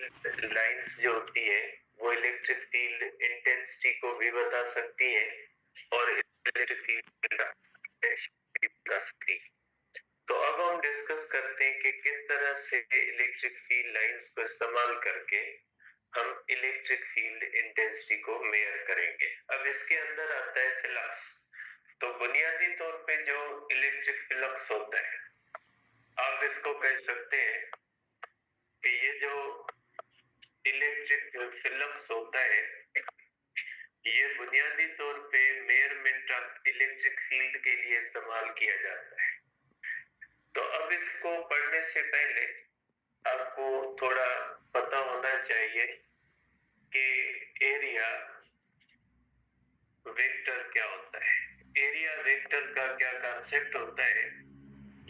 Field lines जो होती है वो इलेक्ट्रिक फील्ड इंटेंसिटी को भी बता सकती है और इलेक्ट्रिक फील्ड बता सकती है। तो अब हम डिस्कस करते हैं कि किस तरह से इलेक्ट्रिक फील्ड लाइंस को इस्तेमाल करके हम इलेक्ट्रिक फील्ड इंटेंसिटी को मेजर करेंगे। अब इसके अंदर आता है फ्लक्स। तो बुनियादी तौर पे जो इलेक्ट्रिक फ्लक्स होता है, आप इसको कह सकते हैं कि ये जो इलेक्ट्रिक फ्लक्स होता है ये बुनियादी तौर पे मेजरमेंट ऑफ इलेक्ट्रिक फील्ड के लिए इस्तेमाल किया जाता है। तो अब इसको पढ़ने से पहले आपको थोड़ा पता होना चाहिए कि एरिया वेक्टर क्या होता है, एरिया वेक्टर का क्या कॉन्सेप्ट होता है,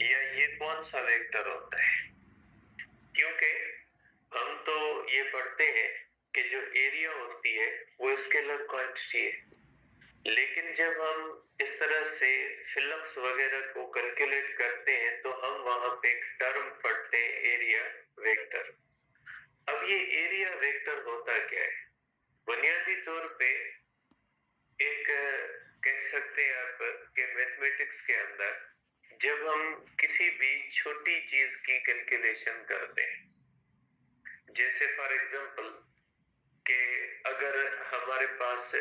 या ये कौन सा वेक्टर होता है। क्योंकि हम तो ये पढ़ते हैं कि जो एरिया होती है वो स्केलर क्वांटिटी है, लेकिन जब हम इस तरह से फ्लक्स वगैरह को कैलकुलेट करते हैं तो हम वहां पे एक टर्म पढ़ते हैं, एरिया वेक्टर। अब ये एरिया वेक्टर होता क्या है? बुनियादी तौर पे एक कह सकते हैं आप कि मैथमेटिक्स के अंदर जब हम किसी भी छोटी चीज की कैलकुलेशन करते हैं, जैसे फॉर एग्जांपल कि अगर हमारे पास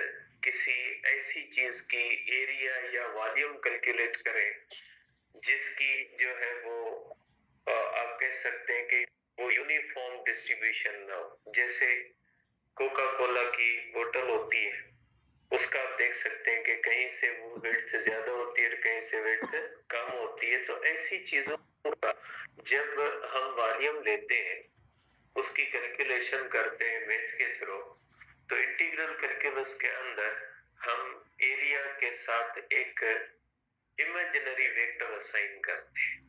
किसी ऐसी चीज की एरिया या वॉल्यूम कैलकुलेट करें जिसकी जो है वो आप कह सकते हैं कि वो यूनिफॉर्म डिस्ट्रीब्यूशन ना हो। जैसे कोका कोला की बोतल होती है, उसका आप देख सकते हैं कि कहीं से वो वेट से ज्यादा होती है और कहीं से वेट से कम होती है। तो ऐसी चीजों का जब हम वॉल्यूम लेते हैं, उसकी कैलकुलेशन करते हैं मैथ के थ्रू, तो इंटीग्रल कैलकुलस के अंदर हम एरिया के साथ एक इमेजिनरी वेक्टर असाइन करते हैं।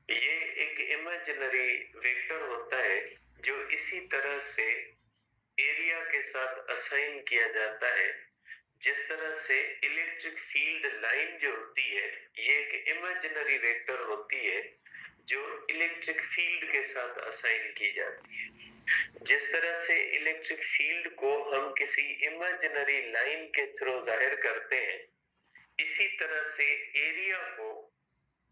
ये एक इमेजिनरी वेक्टर होता है जो इसी तरह से एरिया के साथ असाइन किया जाता है जिस तरह से इलेक्ट्रिक फील्ड लाइन जो होती है ये एक इमेजिनरी वेक्टर होती है जो इलेक्ट्रिक फील्ड के साथ असाइन की जाती है। जिस तरह से इलेक्ट्रिक फील्ड को हम किसी इमेजिनरी लाइन के थ्रू जाहिर करते हैं, इसी तरह से एरिया को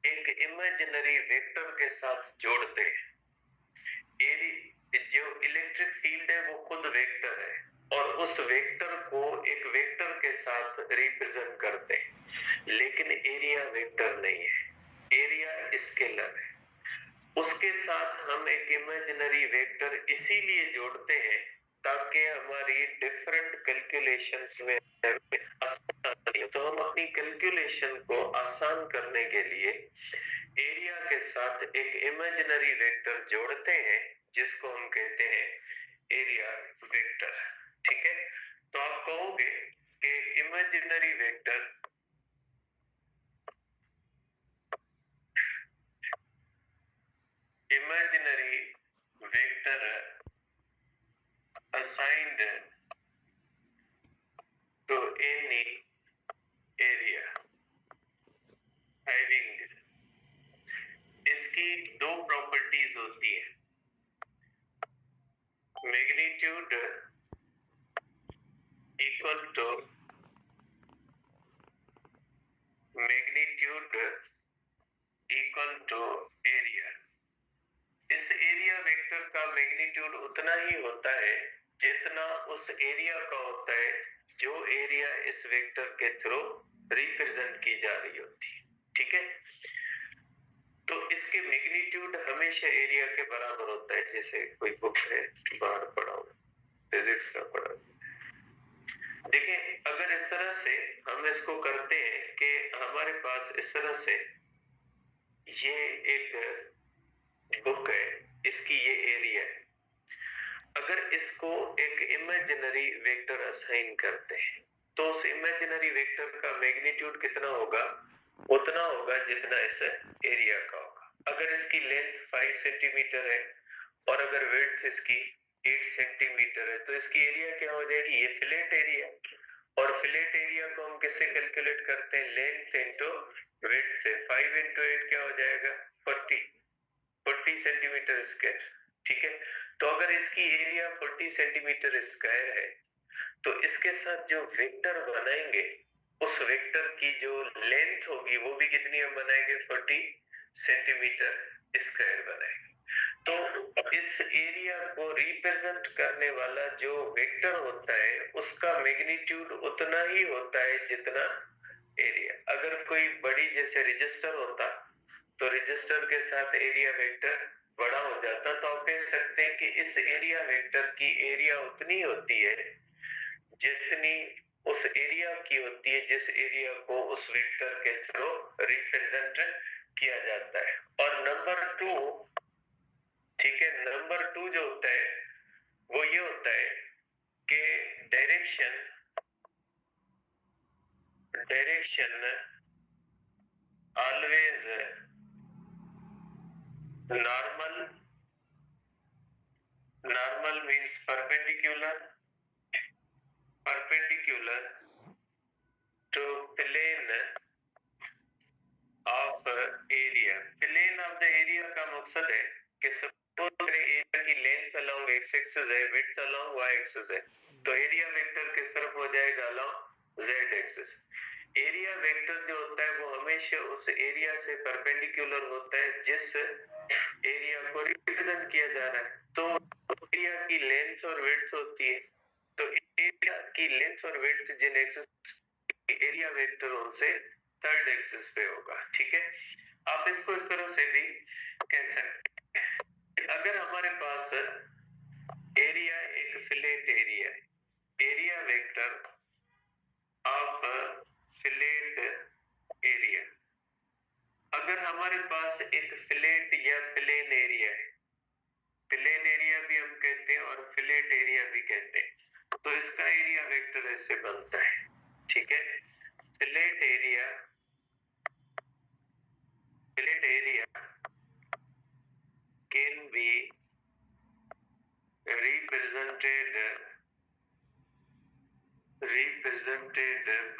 एक इमेजिनरी वेक्टर के साथ जोड़ते हैं। जो इलेक्ट्रिक फील्ड है वो खुद वेक्टर है और उस वेक्टर को एक वेक्टर के साथ रिप्रेजेंट करते हैं, लेकिन एरिया वेक्टर नहीं है, एरिया स्केलर है। उसके साथ हम एक इमेजिनरी वेक्टर इसीलिए जोड़ते हैं ताकि हमारी डिफरेंट कैलकुलेशंस में आसानी हो। तो हम अपनी कैलकुलेशन को आसान करने के लिए एरिया के साथ एक इमेजिनरी वेक्टर जोड़ते हैं जिसको हम कहते हैं एरिया वेक्टर। ठीक है, तो आप कहोगे कि imaginary vector assigned to any area having, इसकी दो प्रॉपर्टीज होती है, मैग्नीट्यूड इक्वल टू एरिया। इस एरिया वेक्टर का मैग्नीट्यूड उतना ही होता है जितना उस एरिया का होता है जो एरिया इस वेक्टर के थ्रू रिप्रेजेंट की जा रही होती है। ठीक है, तो इसके मैग्नीट्यूड हमेशा एरिया के बराबर होता है। जैसे कोई बुक है बाहर पढ़ा हो, फिजिक्स का पढ़ा, देखिए अगर इस तरह से हम इसको करते हैं कि हमारे पास इस तरह से ये एक बुक है, इसकी ये एरिया है, अगर इसको एक इमेजिनरी वेक्टर असाइन करते हैं तो उस इमेजिनरी वेक्टर का मैग्नीट्यूड कितना होगा? उतना होगा जितना इस एरिया का होगा। अगर इसकी लेंथ 5 सेंटीमीटर है और अगर विड्थ इसकी 8 सेंटीमीटर है तो इसकी एरिया क्या हो जाएगी? ये फ्लैट एरिया। और फ्लैट एरिया को हम किससे कैलकुलेट करते हैं? लेंथ इंटू विड्थ से। 5 इंटू 8 क्या हो जाएगा? 40 सेंटीमीटर स्क्वायर। ठीक है। तो अगर इसकी एरिया 40 सेंटीमीटर स्क्वायर है तो इसके साथ जो वेक्टर बनाएंगे उस वेक्टर की जो लेंथ होगी वो भी कितनी हम बनाएंगे, 40 सेंटीमीटर स्क्वायर बनाएंगे। तो इस एरिया को रिप्रेजेंट करने वाला जो वेक्टर होता है उसका मैग्नीट्यूड उतना ही होता है जितना एरिया। अगर कोई बड़ी जैसे रजिस्टर होता तो रजिस्टर के साथ एरिया वेक्टर बड़ा हो जाता, तो आप कह सकते हैं कि इस एरिया वेक्टर की एरिया उतनी होती है जितनी उस एरिया की होती है जिस एरिया को उस वेक्टर के थ्रू रिप्रेजेंट किया जाता है। और नंबर 2, ठीक है, नंबर 2 जो होता है वो ये होता है कि direction always normal, normal means perpendicular to plane of area. Plane of the area का मकसद है कि सपोज एरिया की लेंथ अलोंग एक्स एक्सिस है, विड्थ अलोंग वाई एक्सिस है, तो एरिया वेक्टर किस तरफ हो जाएगा, along z axis. Area vector जो होता है वो हमेशा उस एरिया से परपेंडिकुलर होता है जिस एरिया को रिप्रेजेंट किया जा रहा है। तो एरिया की लेंथ और विड्थ होती है, तो एरिया की लेंथ और विड्थ जिन एक्सिस एरिया वेक्टर उनसे थर्ड एक्सिस पे होगा। ठीक है, आप इसको इस तरह से भी कह सकते हैं। अगर हमारे पास एरिया एक फ्लैट एरिया है, area vector of flat area, अगर हमारे पास एक फ्लैट या प्लेन एरिया है, प्लेन एरिया भी हम कहते हैं और फ्लैट एरिया भी कहते हैं, तो इसका एरिया वेक्टर ऐसे बनता है। ठीक है, flat area can be represented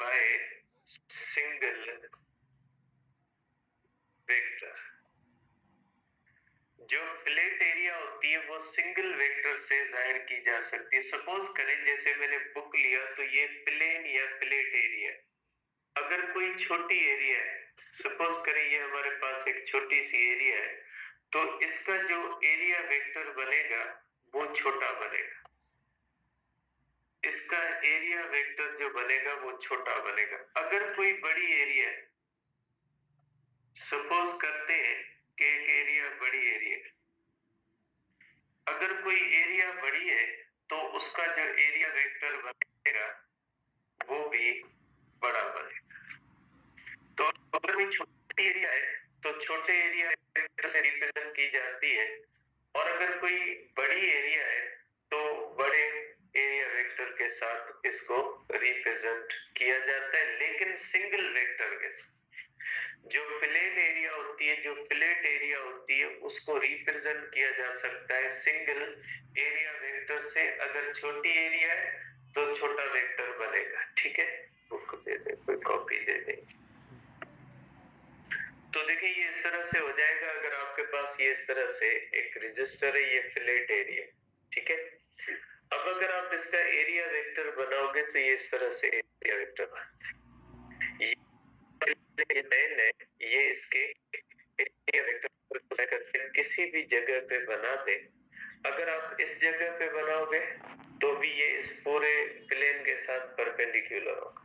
by single vector. जो फ्लैट एरिया होती है वो सिंगल वेक्टर से जाहिर की जा सकती है। सपोज करें जैसे मैंने बुक लिया तो ये प्लेन या फ्लैट एरिया। अगर कोई छोटी एरिया है, सपोज करें ये हमारे पास एक छोटी सी एरिया है, तो इसका जो एरिया वेक्टर बनेगा वो छोटा बनेगा, इसका एरिया वेक्टर जो बनेगा वो छोटा बनेगा। अगर कोई बड़ी एरिया है, सपोज करते हैं कि एक एरिया बड़ी एरिया है, अगर कोई एरिया बड़ी है तो उसका जो एरिया वेक्टर बनेगा वो भी बड़ा बनेगा। तो अगर कोई छोटी एरिया है तो छोटे एरिया वेक्टर से रिप्रेजेंट की जाती है, और अगर कोई बड़ी एरिया है तो बड़े एरिया वेक्टर के साथ इसको रिप्रेजेंट किया जाता है, लेकिन सिंगल वेक्टर के साथ। जो प्लेन एरिया होती है, जो फ्लैट एरिया होती है, उसको रिप्रेजेंट किया जा सकता है सिंगल एरिया वेक्टर से। अगर छोटी एरिया है तो छोटा वेक्टर बनेगा। ठीक है, बुक दे दे, कोई कॉपी दे दे। तो देखिए ये इस तरह से हो जाएगा। अगर आपके पास ये इस तरह से एक रजिस्टर है, ये फ्लैट एरिया, ठीक है। अब अगर आप इसका एरिया वेक्टर बनाओगे तो ये इस तरह से एरिया वेक्टर बनता है। ये लाइन है, ये इसके एरिया वेक्टर किसी भी जगह पे बना दे। अगर आप इस जगह पे बनाओगे तो भी ये इस पूरे प्लेन के साथ परपेंडिकुलर होगा।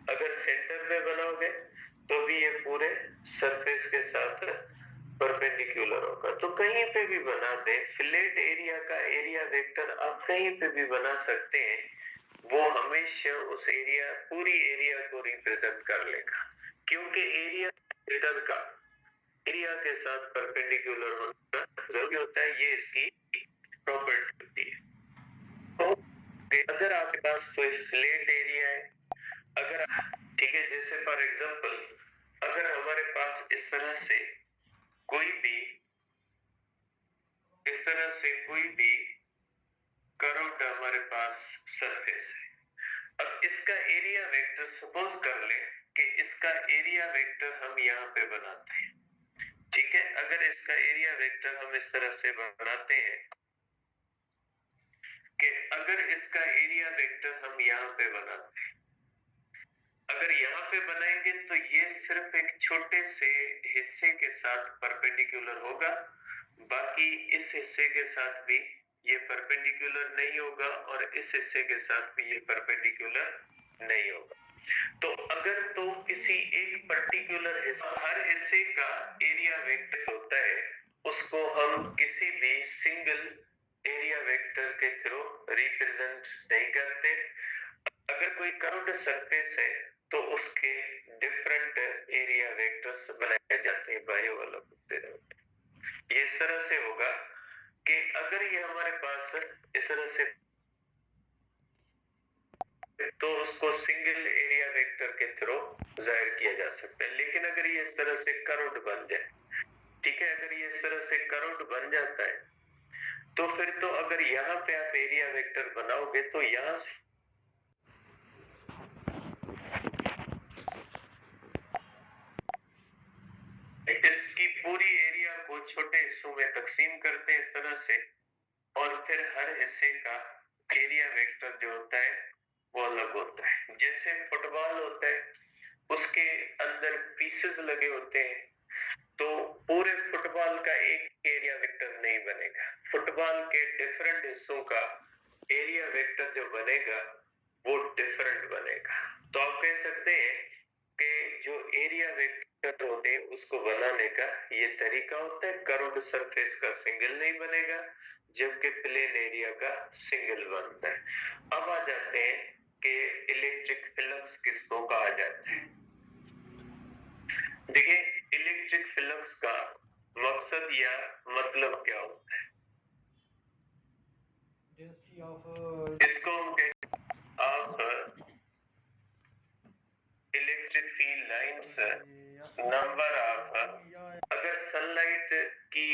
अगर सेंटर पे बनाओगे तो भी ये पूरे सरफेस के साथ परपेंडिकुलर होगा। तो कहीं पे भी बना दे, फ्लैट एरिया का एरिया वेक्टर आप कहीं पे भी बना सकते हैं, वो हमेशा उस एरिया, पूरी एरिया को रिप्रेजेंट कर लेगा, क्योंकि एरिया वेक्टर का एरिया के साथ परपेंडिकुलर होना जरूरी होता है। ये इसकी प्रॉपर्टी होती है। तो अगर आपके पास कोई फ्लैट एरिया है, अगर, ठीक है, जैसे फॉर एग्जांपल अगर हमारे पास इस तरह से कोई भी कर्व्ड हमारे पास सरफेस है, अब इसका एरिया वेक्टर सपोज कर ले कि इसका एरिया वेक्टर हम यहाँ पे बनाते हैं। ठीक है, अगर इसका एरिया वेक्टर हम इस तरह से बनाते हैं अगर इसका एरिया वेक्टर हम यहाँ पे बनाते हैं, अगर यहाँ पे बनाएंगे तो ये सिर्फ एक छोटे से हिस्से के साथ परपेंडिकुलर होगा, बाकी इस हिस्से के साथ भी ये परपेंडिकुलर नहीं होगा और इस हिस्से के साथ भी ये परपेंडिकुलर नहीं होगा। तो अगर तो किसी एक पर्टिकुलर हिस्सा, हर हिस्से का एरिया वेक्टर होता है, उसको हम किसी भी सिंगल एरिया वेक्टर के थ्रू रिप्रेजेंट नहीं करते। अगर कोई कर्व्ड सरफेस है तो उसके डिफरेंट एरिया वेक्टर्स बनाए जाते हैं, बाह्य वाला ये इस तरह से होगा कि अगर ये हमारे पास इस तरह से, तो उसको सिंगल एरिया वेक्टर के थ्रू जाहिर किया जा सकता है। लेकिन अगर ये इस तरह से कर्व्ड बन जाए, ठीक है, अगर ये इस तरह से कर्व्ड बन जाता है तो फिर तो अगर यहाँ पे आप एरिया वेक्टर बनाओगे तो यहाँ से इसकी पूरी एरिया को छोटे हिस्सों में तकसीम करते हैं इस तरह से, और फिर हर हिस्से का एरिया वेक्टर जो होता है वो अलग होता है। जैसे फुटबॉल होता है, उसके अंदर पीसेस लगे होते हैं, तो पूरे फुटबॉल का एक एरिया वेक्टर नहीं बनेगा। फुटबॉल के डिफरेंट हिस्सों का एरिया वेक्टर जो बनेगा वो डिफरेंट बनेगा। तो आप कह सकते हैं कि जो एरिया वेक्टर होते हैं उसको बनाने का ये तरीका होता है। कर्व्ड सरफेस का सिंगल नहीं बनेगा, जबकि प्लेन एरिया का सिंगल बनता है। अब आ जाते हैं कि इलेक्ट्रिक फ्लक्स किसको कहा जाता है। देखिए, इलेक्ट्रिक फ्लक्स का मकसद या मतलब क्या होता है? इसको हम कहते हैं आप electric field lines, number of, अगर सनलाइट की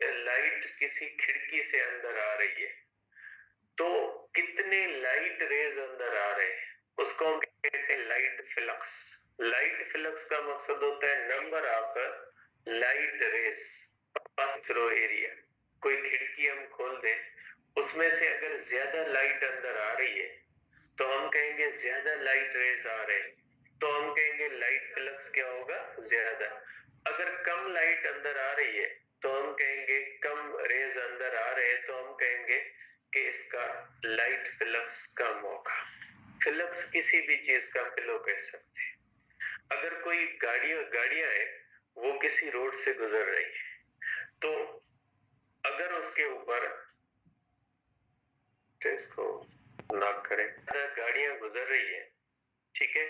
लाइट किसी खिड़की से अंदर आ रही है तो कितने लाइट रेज अंदर आ रहे हैं, उसको हम कहते हैं लाइट फ्लक्स। लाइट फ्लक्स का मकसद होता है number of light rays pass through area. कोई खिड़की हम खोल दें, उसमें से अगर ज्यादा लाइट अंदर आ रही है तो हम कहेंगे ज्यादा लाइट रेज आ रहे हैं, तो हम कहेंगे लाइट फ्लक्स क्या होगा, ज्यादा। अगर कम लाइट अंदर आ रही है तो हम कहेंगे कम रेज अंदर आ रहे हैं, तो हम कहेंगे कि इसका लाइट फ्लक्स कम होगा। फ्लक्स किसी भी चीज का फ्लो कह सकते हैं। अगर कोई गाड़ियां है, वो किसी रोड से गुजर रही है, तो अगर उसके ऊपर इसको नॉक करें, गाड़ियां गुजर रही है, ठीक है,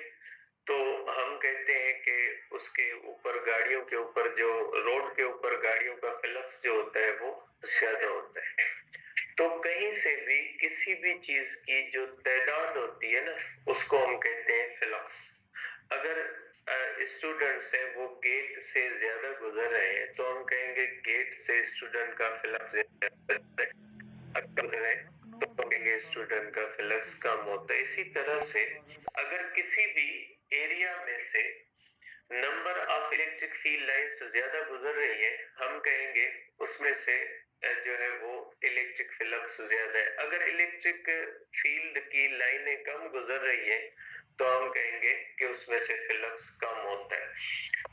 तो हम कहते हैं कि उसके ऊपर, गाड़ियों के ऊपर, जो रोड के ऊपर गाड़ियों का फ्लक्स जो होता है वो ज्यादा होता है। तो कहीं से भी किसी भी चीज की जो तादाद होती है ना, उसको हम कहते हैं फ्लक्स। अगर स्टूडेंट्स हैं, वो गेट से ज्यादा गुजर रहे हैं, तो हम कहेंगे गेट से स्टूडेंट का फ्लक्स ज्यादा है। तो कहेंगे स्टूडेंट का फ्लक्स कम होता है। इसी तरह से अगर किसी भी एरिया में से number of electric field lines ज्यादा गुजर रही है, हम कहेंगे उसमें से जो है वो इलेक्ट्रिक फ्लक्स ज्यादा है। अगर इलेक्ट्रिक फील्ड की लाइनें कम गुजर रही है तो हम कहेंगे कि उसमें से फ्लक्स कम होता है।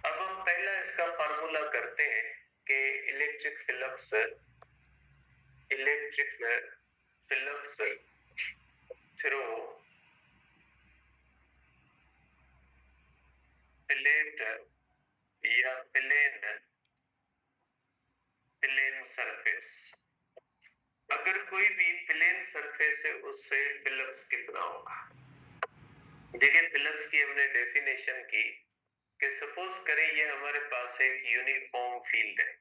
अब हम पहला इसका फार्मूला करते हैं कि इलेक्ट्रिक फ्लक्स थ्रू प्लेट या प्लेन सरफेस, अगर कोई भी प्लेन सरफेस है उससे फ्लक्स कितना होगा। देखिए, फ्लक्स की हमने डेफिनेशन की कि सपोज करें ये हमारे पास एक यूनिफॉर्म फील्ड है।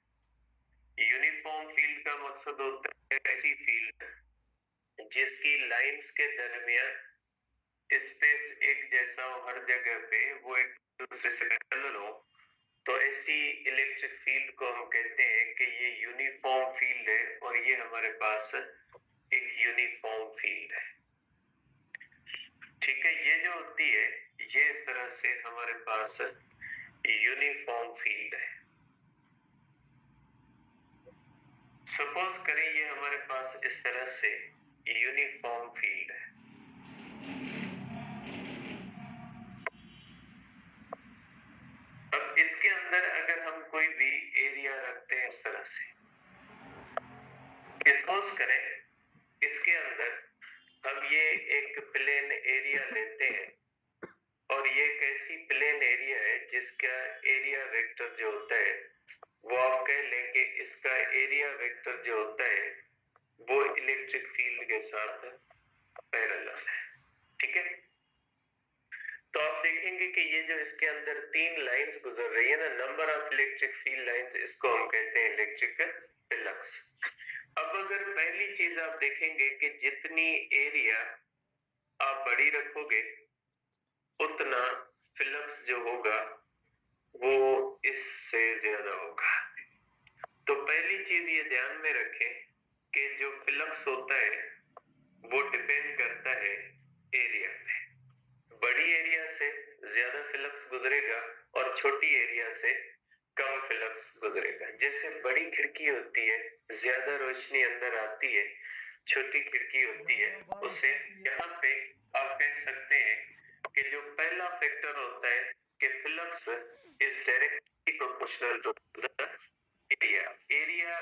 यूनिफॉर्म फील्ड का मकसद होता है ऐसी फील्ड जिसकी लाइंस के दरमियान स्पेस एक जैसा हो, हर जगह पे वो एक दूसरे से पैरेलल हो। तो ऐसी इलेक्ट्रिक फील्ड को हम कहते हैं कि ये यूनिफॉर्म फील्ड है और ये हमारे पास एक यूनिफॉर्म फील्ड है। ठीक है, ये जो होती है ये इस तरह से हमारे पास यूनिफॉर्म फील्ड है। सपोज करें ये हमारे पास इस तरह से यूनिफॉर्म फील्ड है। अब इसके अंदर अगर हम कोई भी एरिया रखते हैं इस तरह से, सपोज करें इसके अंदर हम ये एक प्लेन एरिया लेते हैं और ये एक ऐसी प्लेन एरिया है जिसका एरिया वेक्टर जो होता है वो आप कह लें कि इसका एरिया वेक्टर जो होता है वो इलेक्ट्रिक फील्ड के साथ पैरेलल है। ठीक है, तो आप देखेंगे कि ये जो इसके अंदर तीन लाइंस गुजर रही है ना, number of electric field lines, इसको हम कहते हैं इलेक्ट्रिक फ्लक्स। अब अगर पहली चीज आप देखेंगे कि जितनी एरिया आप बड़ी रखोगे उतना फ्लक्स जो होगा वो इससे ज्यादा होगा। तो पहली चीज ये ध्यान में रखें कि जो फ्लक्स होता है वो डिपेंड करता है एरिया पे। बड़ी एरिया से ज्यादा फ्लक्स गुजरेगा और छोटी एरिया से कम फ्लक्स गुजरेगा। जैसे बड़ी खिड़की होती है ज्यादा रोशनी अंदर आती है, छोटी खिड़की होती है उससे। यहाँ पे आप कह सकते हैं कि जो पहला फैक्टर होता है कि flux is directly proportional to the area. Area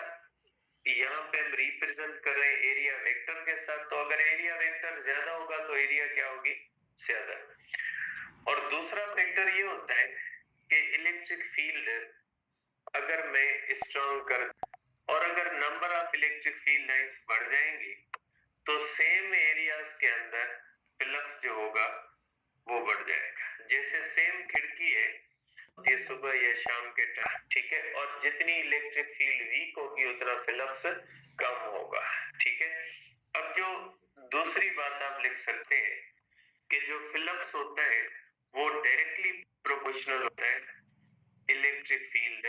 यहाँ पे हम रिप्रेजेंट कर रहे हैं एरिया वेक्टर के साथ, तो अगर एरिया वेक्टर ज्यादा होगा तो एरिया क्या होगी, ज्यादा। और दूसरा फैक्टर ये होता है कि इलेक्ट्रिक फील्ड अगर मैं स्ट्रॉन्ग कर और अगर number of electric field lines बढ़ जाएंगी तो सेम एरियाज के अंदर फ्लक्स जो होगा वो बढ़ जाएगा। जैसे सेम खिड़की है ये सुबह या शाम के टाइम, ठीक है, और जितनी इलेक्ट्रिक फील्ड वीक होगी उतना फ्लक्स कम होगा। ठीक है, अब जो दूसरी बात आप लिख सकते हैं कि जो फ्लक्स होता है वो डायरेक्टली प्रोपोर्शनल होता है इलेक्ट्रिक फील्ड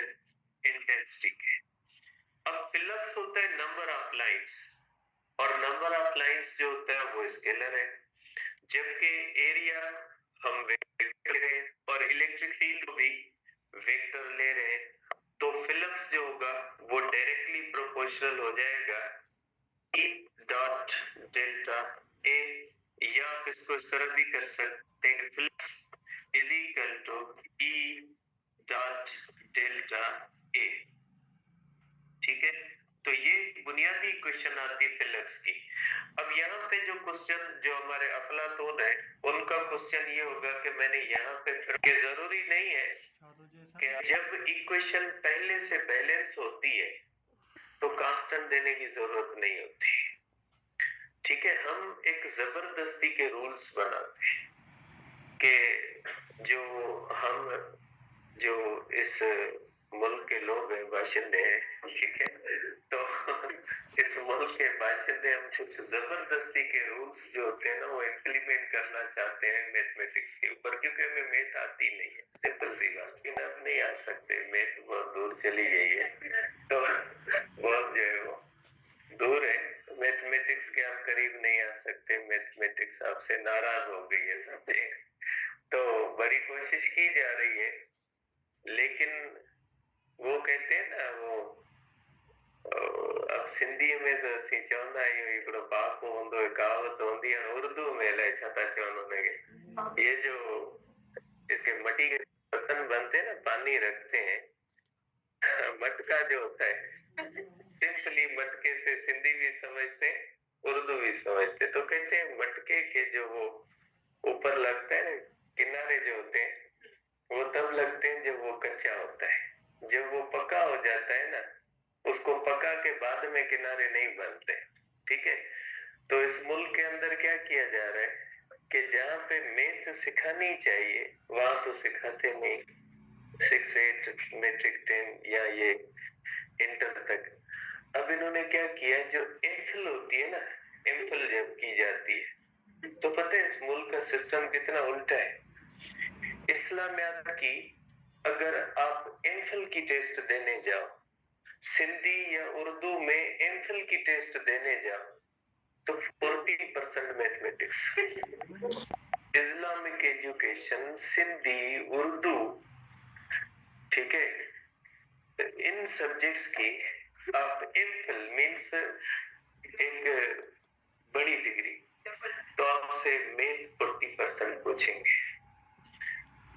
इंटेंसिटी के। अब फ्लक्स होता है नंबर ऑफ लाइंस और नंबर ऑफ लाइंस जो होता है वो स्केलर है, जबकि एरिया हम वेक्टर ले रहे हैं और इलेक्ट्रिक फील्ड को भी वेक्टर ले रहे हैं, तो फ्लक्स जो होगा वो डायरेक्टली प्रोपोर्शनल हो जाएगा E डॉट डेल्टा ए, या आप इसको इस तरह भी कर सकते हैं flux is equal to E dot delta A. ठीक है, तो ये बुनियादी क्वेश्चन आती है फ्लक्स की। अब यहाँ पे जो क्वेश्चन जो हमारे अफलातून है उनका क्वेश्चन ये होगा कि मैंने यहाँ पे फिर जरूरी नहीं है कि जब इक्वेशन पहले से बैलेंस होती है तो कांस्टेंट देने की जरूरत नहीं होती। ठीक है, हम एक जबरदस्ती के रूल्स बनाते हैं कि जो हम जो इस मुल्क के लोग हैं, बाशिंदे हैं, ठीक है, तो इस मुल्क के बाशिंदे हम कुछ जबरदस्ती के रूल्स जो होते हैं ना वो इम्प्लीमेंट करना चाहते हैं मैथमेटिक्स के ऊपर, क्योंकि हमें मैथ आती नहीं है। सिंपल सी बात, लेकिन अब नहीं आ सकते, मैथ बहुत दूर चली गई है, तो बहुत जो है वो दूर है। मैथमेटिक्स के आप करीब नहीं आ सकते, मैथमेटिक्स आपसे नाराज हो गई है समझे। तो बड़ी कोशिश की जा रही है, लेकिन वो कहते हैं ना वो अब सिंधी में तो असीं चवंदा आहियूं हिकिड़ो पाक हूंदो कहावत होंदी है, उर्दू में अलाए छा था चवनि हुनखे, ये जो इसके मट्टी के बर्तन बनते हैं ना, पानी रखते हैं, मटका जो होता है सिंपली मटके से सिंधी भी समझते उर्दू भी समझते, तो कहते हैं मटके के जो वो ऊपर लगता है किनारे जो होते हैं वो तब लगते हैं जब वो कच्चा होता है, जब वो पका हो जाता है ना उसको पका के बाद में किनारे नहीं बनते। ठीक है, तो इस मुल्क के अंदर क्या किया जा रहा है कि जहाँ पे मैथ सिखानी चाहिए वहां तो सिखाते नहीं, 6, 8 मैट्रिक 10 या ये इंटर तक। अब इन्होंने क्या किया, जो एमफिल होती है ना, एमफिल जब की जाती है तो पता है इस मुल्क का सिस्टम कितना उल्टा है। इस्लामियात की अगर आप एमफिल की टेस्ट देने जाओ, सिंधी या उर्दू में एमफिल की टेस्ट देने जाओ तो 40% mathematics. Islamic education Sindhi Urdu, ठीक है, इन सब्जेक्ट्स की आप एमफिल मीन्स एक बड़ी डिग्री, तो आपसे मेन 40% पूछेंगे।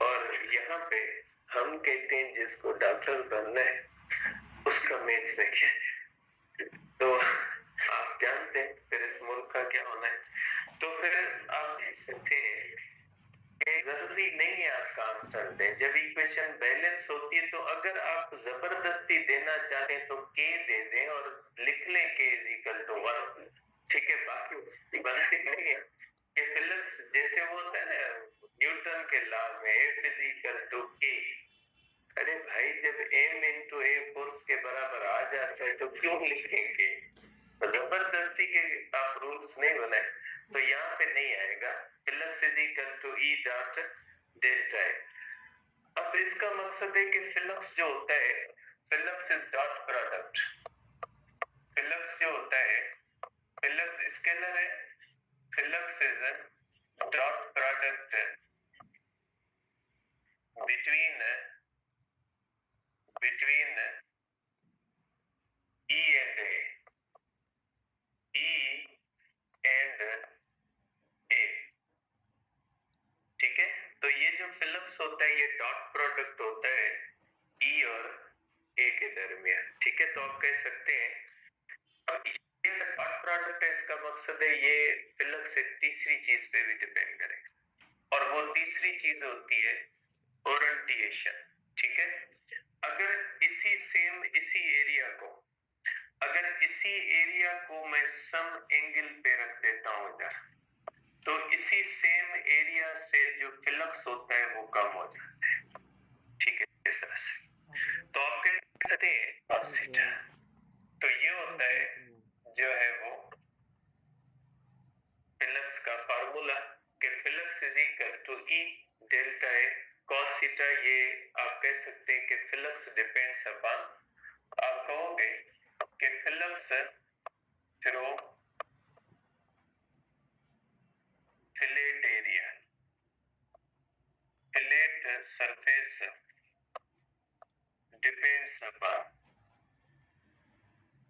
और यहाँ पे हम कहते हैं जिसको डॉक्टर बनना है उसका मेन देखिए, तो आप जानते हैं फिर इस मुल्क का क्या होना है। तो फिर आप देख सकते हैं कि जरूरी नहीं है आप कांस्टेंट दें। जब इक्वेशन बैलेंस होती है तो अगर आप जबरदस्ती देना चाहें तो के दे दें और लिख लें के इज इक्वल टू 1, ठीक है। बाकी बनती नहीं है कि फिलिप्स जैसे वो होता है ना न्यूटन के लॉ में F इज इक्वल टू के। अरे भाई जब m इंटू ए फोर्स के बराबर आ जाता है तो क्यों लिखेंगे? जबरदस्ती के आप रूल्स नहीं बनाए तो यहाँ पे नहीं आएगा। Flux is equal to E dot delta A. अब इसका मकसद है कि फिलिप्स जो होता है, flux is dot product. Flux जो होता है, फिलिप्स स्केलर है, flux is dot product between E and A, E and A, ठीक है। तो ये जो फिलिप्स होता है ये डॉट प्रोडक्ट होता है E और A के दरमियान, ठीक है। तो आप कह सकते हैं अब ये डॉट प्रोडक्ट है, इसका मकसद है ये फिलिप्स एक तीसरी चीज पे भी डिपेंड करेगा और वो तीसरी चीज होती है ओरिएंटेशन, ठीक है। अगर इसी एरिया को मैं सम एंगल पे रख देता हूं इधर, तो इसी सेम एरिया से जो फिलिप्स होता है वो कम हो जाता है, ठीक है। इस तरह से तो आप कह सकते हैं cos थीटा। तो ये होता है जो है वो फिलिप्स का फार्मूला कि flux is equal to E delta A cos theta. ये आप कह सकते हैं कि फिलिप्स डिपेंड्स अपॉन, आप कहोगे कि flux through flat area, flat surface depends upon,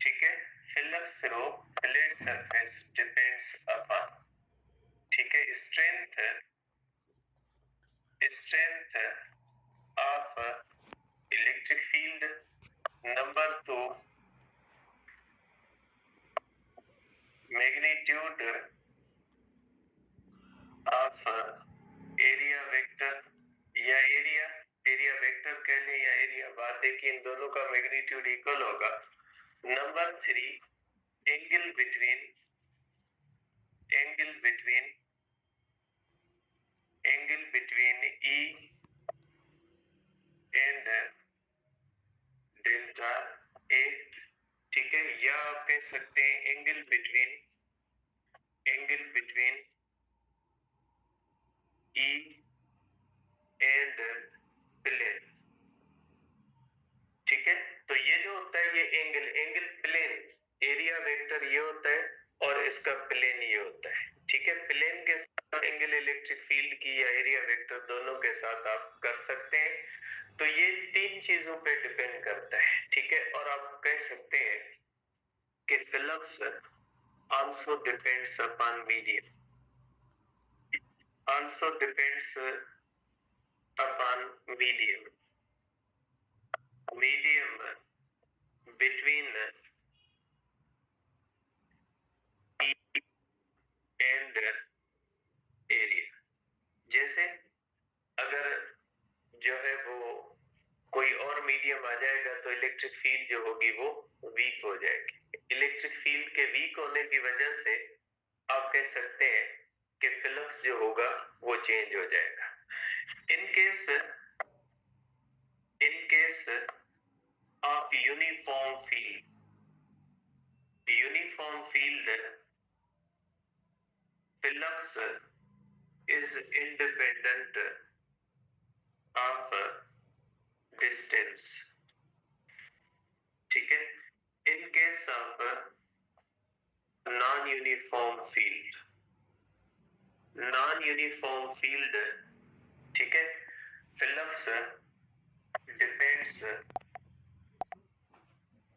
ठीक है। Flux through flat surface depends upon, ठीक है, strength of electric field. Number 2, magnitude of area vector, या एरिया वेक्टर कह लें या एरिया, बात है कि इन दोनों का मैग्नीट्यूड इक्वल होगा। Number 3, angle between E and delta A, ठीक है। या आप कह सकते हैं angle between E and plane, ठीक है। तो ये जो होता है ये एंगल प्लेन, एरिया वेक्टर ये होता है और इसका प्लेन ये होता है, ठीक है। प्लेन के साथ एंगल इलेक्ट्रिक फील्ड की या एरिया वेक्टर दोनों के साथ आप कर सकते हैं। तो ये तीन चीजों पे डिपेंड करता है, ठीक है। और आप कह सकते हैं कि Philips also depends upon medium, also depends upon medium between E and area। जैसे अगर जो है वो कोई और मीडियम आ जाएगा तो इलेक्ट्रिक फील्ड जो होगी वो वीक हो जाएगी। इलेक्ट्रिक फील्ड के वीक होने की वजह से आप कह सकते हैं कि फिलिप्स जो होगा वो चेंज हो जाएगा। In case of uniform field flux is independent of distance, ठीक है। In case of non uniform field, ठीक है, फिलिप्स डिपेंड्स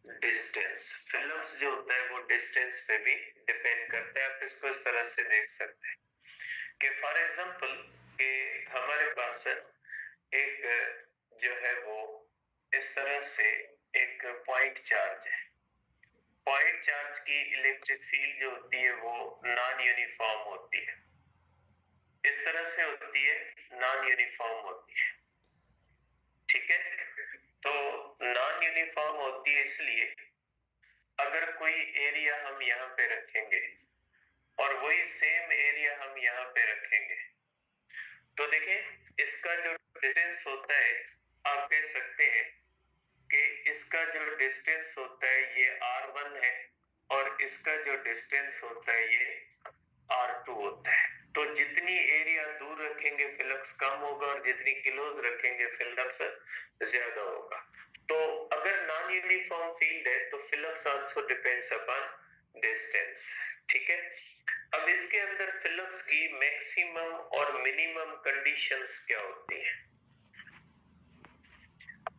डिस्टेंस, फ्लक्स जो होता है वो डिस्टेंस पे भी डिपेंड करता है। आप इसको इस तरह से देख सकते हैं कि फॉर एग्जांपल कि हमारे पास एक जो है वो इस तरह से एक पॉइंट चार्ज है। पॉइंट चार्ज की इलेक्ट्रिक फील्ड जो होती है वो नॉन यूनिफॉर्म होती है, इस तरह से होती है, नॉन यूनिफॉर्म होती है। ठीक है, तो नॉन यूनिफॉर्म होती है इसलिए अगर कोई एरिया हम यहाँ पे रखेंगे और वही सेम एरिया हम यहाँ पे रखेंगे तो देखें इसका जो डिस्टेंस होता है, आप कह सकते हैं कि इसका जो डिस्टेंस होता है ये r1 है और इसका जो डिस्टेंस होता है ये r2 होता है। तो जितनी एरिया दूर रखेंगे फ्लक्स कम होगा और जितनी क्लोज रखेंगे फ्लक्स ज्यादा होगा। तो अगर नॉन यूनिफॉर्म फील्ड है तो flux also depends upon distance. ठीक है, अब इसके अंदर फ्लक्स की मैक्सिमम और मिनिमम कंडीशंस क्या होती हैं?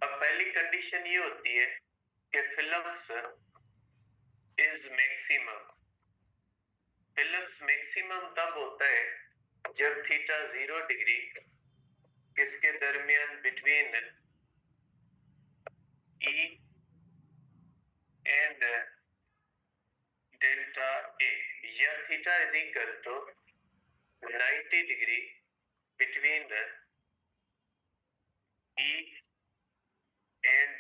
अब पहली कंडीशन ये होती है कि flux is maximum. Flux maximum तब होता है जब थीटा 0 डिग्री किसके दरमियान, between E and delta A, या theta is equal to 90 degree between E and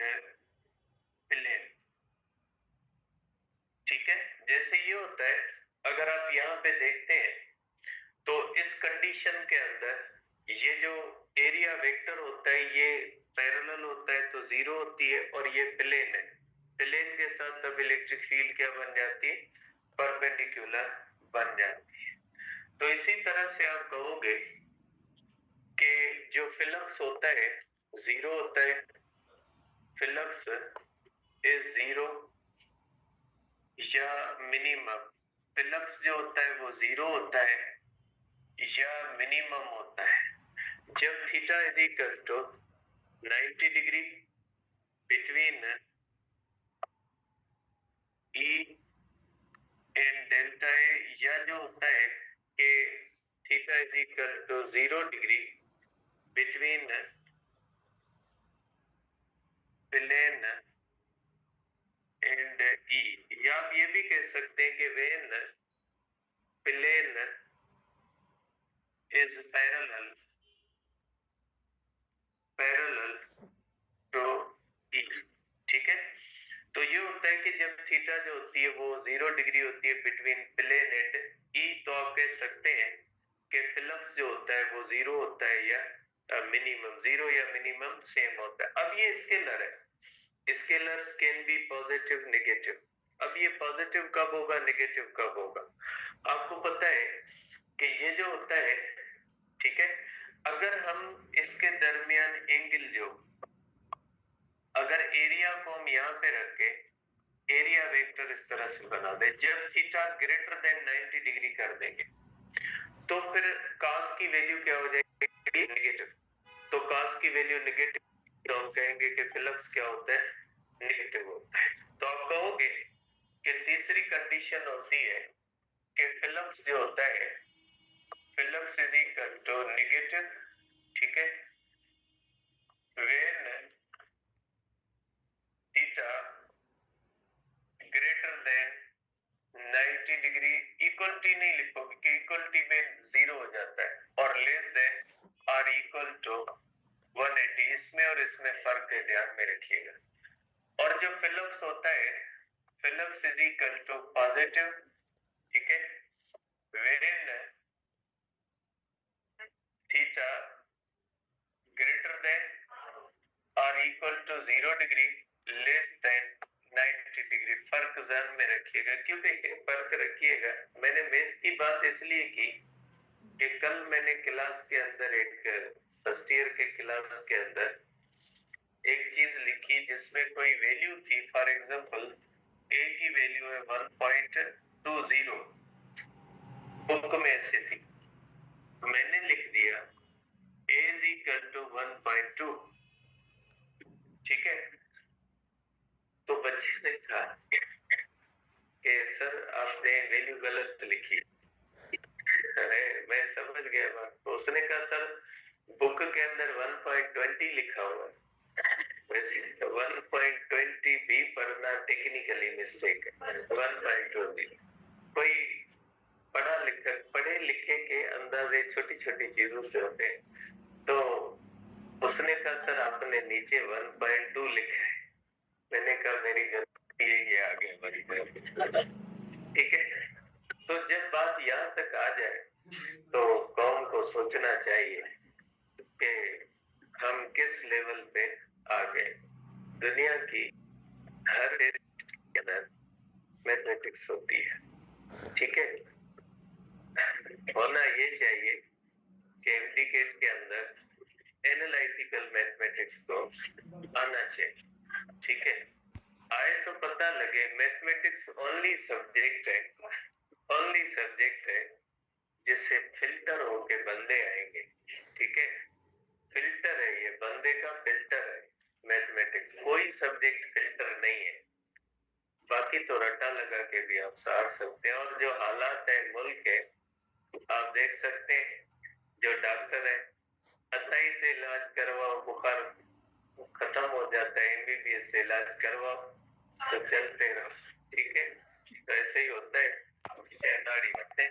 plane. ठीक है, जैसे ये होता है, अगर आप यहाँ पे देखते हैं तो इस कंडीशन के अंदर ये जो एरिया वेक्टर होता है ये पैरेलल होता है तो 0 होती है, और ये प्लेन है, प्लेन के साथ तब इलेक्ट्रिक फील्ड क्या बन जाती है, परपेंडिकुलर बन जाती है। तो इसी तरह से आप कहोगे कि जो फ्लक्स होता है 0 होता है, फ्लक्स इज 0 या मिनिमम, फ्लक्स जो होता है वो 0 होता है या मिनिमम होता है जब theta is equal to 90 degree between E and delta A, या जो होता है कि theta is equal to 0 degree between plane and E, या आप ये भी कह सकते हैं कि when plane is parallel to E. ठीक है, तो ये होता है कि जब थीटा जो होती है वो 0 डिग्री होती है बिटवीन प्लेन एंड ई, तो आप कह सकते हैं कि फ्लक्स जो होता है वो 0 होता है या मिनिमम 0 या मिनिमम सेम होता है। अब ये स्केलर है, scalars can be positive negative. अब ये पॉजिटिव कब होगा, नेगेटिव कब होगा? आपको पता है कि ये जो होता है, ठीक है, अगर हम इसके दरमियान एंगल जो, अगर एरिया को हम यहाँ पे रख के एरिया वेक्टर इस तरह से बना दे, जब थीटा ग्रेटर देन 90 डिग्री कर देंगे तो फिर cos की वैल्यू क्या हो जाएगी, नेगेटिव। तो cos की वैल्यू नेगेटिव, तो हम कहेंगे कि फ्लक्स क्या होता है, नेगेटिव होता है। तो आप कहोगे कि तीसरी कंडीशन होती है कि फ्लक्स जो होता है, flux is equal to negative, ठीक है, when theta greater than 90 degree, equality नहीं लिखोगे कि इक्वलिटी में 0 हो जाता है, और less than or equal to 180, इसमें और इसमें फर्क है, ध्यान में रखिएगा। और जो फ्लक्स होता है, flux is equal to positive, ठीक है, व्हेन थीटा ग्रेटर देन और equal to 0 degree, less than 90 degree. फर्क ध्यान में रखिएगा, क्यों देखिए फर्क रखिएगा, मैंने मैथ की बात इसलिए की कि कल मैंने क्लास के अंदर एक फर्स्ट ईयर के क्लास के अंदर एक चीज लिखी जिसमें कोई वैल्यू थी, फॉर एग्जांपल ए की वैल्यू है 1.20, बुक में ऐसे थी, मैंने लिख दिया ए इज इक्वल टू 1.2, ठीक है, तो बच्चे ने लिखा हुआ है। वैसे 1.20 भी पढ़ना टेक्निकली मिस्टेक है। 1.20 कोई पढ़े लिखे के अंदाजे छोटी छोटी चीजों से होते हैं। तो उसने कहा सर आपने नीचे 1.2 लिखा है। मैंने कहा मेरी गलती है, ये आ गया। ठीक है, तो जब बात यहाँ तक आ जाए तो कौम को सोचना चाहिए कि हम किस लेवल पे आ गए। दुनिया की हर के अंदर मैथमेटिक्स होती है, ठीक है। होना ये चाहिए कि एमडीकेट के अंदर एनालिटिकल मैथमेटिक्स को आना चाहिए, ठीक है। आए तो पता लगे मैथमेटिक्स ओनली सब्जेक्ट है जिससे फिल्टर होके बंदे आएंगे, ठीक है। फिल्टर है, ये बंदे का फिल्टर है मैथमेटिक्स। कोई सब्जेक्ट फिल्टर नहीं है। बाकी तो रट्टा लगा के भी आप सार सकते हैं। और जो हालात है मुल्क के, आप देख सकते हैं, जो डॉक्टर है अताई से इलाज करवाओ, बुखार खत्म हो जाता है, एमबीबीएस से इलाज करवाओ तो चलते रहो, ठीक है। तो ऐसे ही होता है, दाढ़ी बढ़ते हैं।